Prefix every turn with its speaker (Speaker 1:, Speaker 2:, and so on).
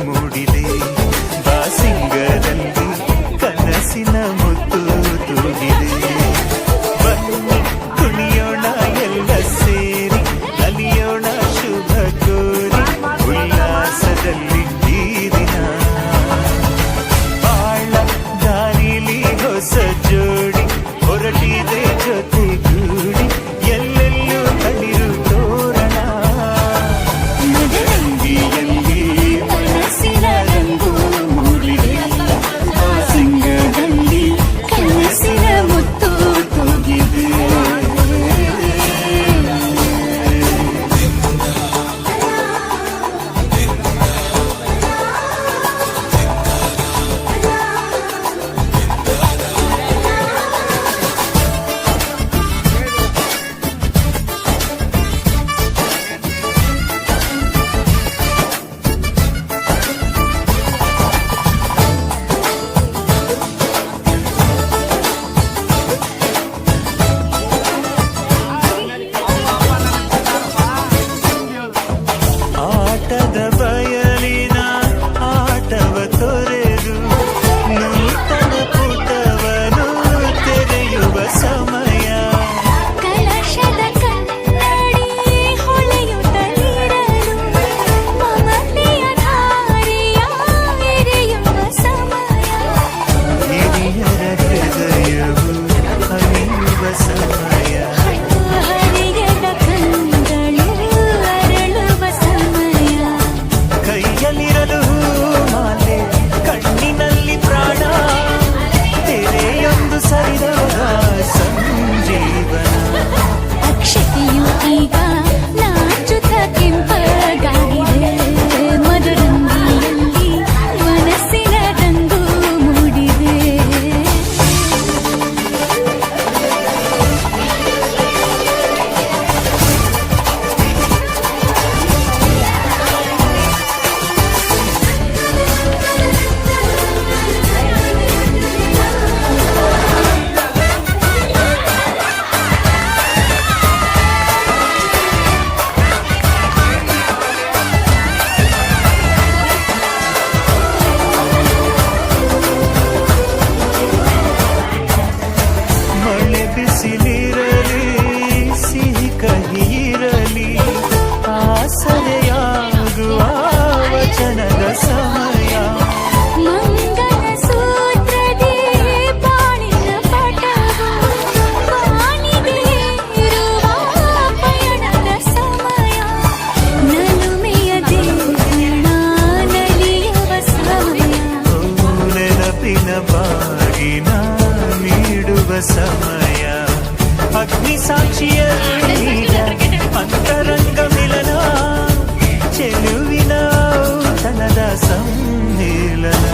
Speaker 1: ಮೂಡಿದೆ ಬಾಸಿಂಗದಲ್ಲಿ ಕನಸಿನ ಮುತ್ತು ತೂಗಿದೆ ಬನ್ನಿ ಕುಣಿಯೋಣ ಎಲ್ಲ ಸೇರಿ ಅಲಿಯೋಣ ಶುಭ ಕೋರಿ ಉಲ್ಲಾಸದಲ್ಲಿ ಈ ದಿನ ಬಾಳ ದಾರಿಲಿ ಹೊಸ ಜೋಡಿ ಹೊರಟಿದೆ ಜೊತೆಗೂಡಿ ಎಲ್ಲೆಲ್ಲೂ ಕಲಿರು ತೋರಣ ಮದರಂಗಿಯಲ್ಲಿ ಮನಸ್ಸಿನ ರಂಗು ಮೂಡಿದೆ ಸಿಂಗದಲ್ಲಿ ಕನಸಿನ ಮುತ್ತು ತೂಗಿದೆ ಆಟದ ಬಯಲಿನ ಆಟವ ತೊರೆದು ನೂತನ ಪುಟವನ್ನು ತೆರೆಯುವ ಸಮಯ
Speaker 2: ಕಲಶದ ಕನ್ನಡಿ ಹೊಳೆಯುತ್ತಲಿರಲು ಮಮತೆಯ ಧಾರೆಯ ಎರೆಯುವ ಸಮಯ
Speaker 1: ಹಿರಿಯರ ಹೃದಯವು ಹರಿಯುವ ಸಮಯ
Speaker 2: ಹರಿಯದ ಕಂಗಳು ಅರಳುವ ಸಮಯ
Speaker 1: ಕೈಯಲ್ಲಿರಲು ಮಾಲೆ ಕಣ್ಣಿನಲ್ಲಿ ಪ್ರಾಣ ತೆರೆಯೊಂದು ಸರಿದಾಗ ಸಂಜೀವನ
Speaker 2: ಅಕ್ಷತೆಯು ಈಗ ನಾಚುತ್ತ ಕೆಂಪಗಾಗಿದೆ ಮಧುರಂಗಿಯಲ್ಲಿ ಮನಸ್ಸಿನ ರಂಗು ಮೂಡಿದೆ
Speaker 1: ಮಳೆ ಬಿಸಿಲಿರಲಿ ಸಿಹಿ ಕಹಿ ಇರಲಿ ಆಸರೆಯಾಗುವ ವಚನದ ಸಮಯ
Speaker 2: ಮಂಗಲ ಸೂತ್ರದಿ ಬಾಳಿನ ಪಟವು ಬಾನಿಗೆ ಇರುವ ಪಯಣದ ಸಮಯ ನಲುಮೆಯ ದೇವಣ ನಲಿಯುವ ಸಮಯ
Speaker 1: ನೆನಪಿನ ಬಾಗಿನ ನೀಡುವ ಸಮಯ ಅಗ್ನಿ ಸಾಕ್ಷಿಯ ಅಂತರಂಗ ಮಿಲನ ಚೆಲುವಿನ ತನದ ಸಮ್ಮಿಲನ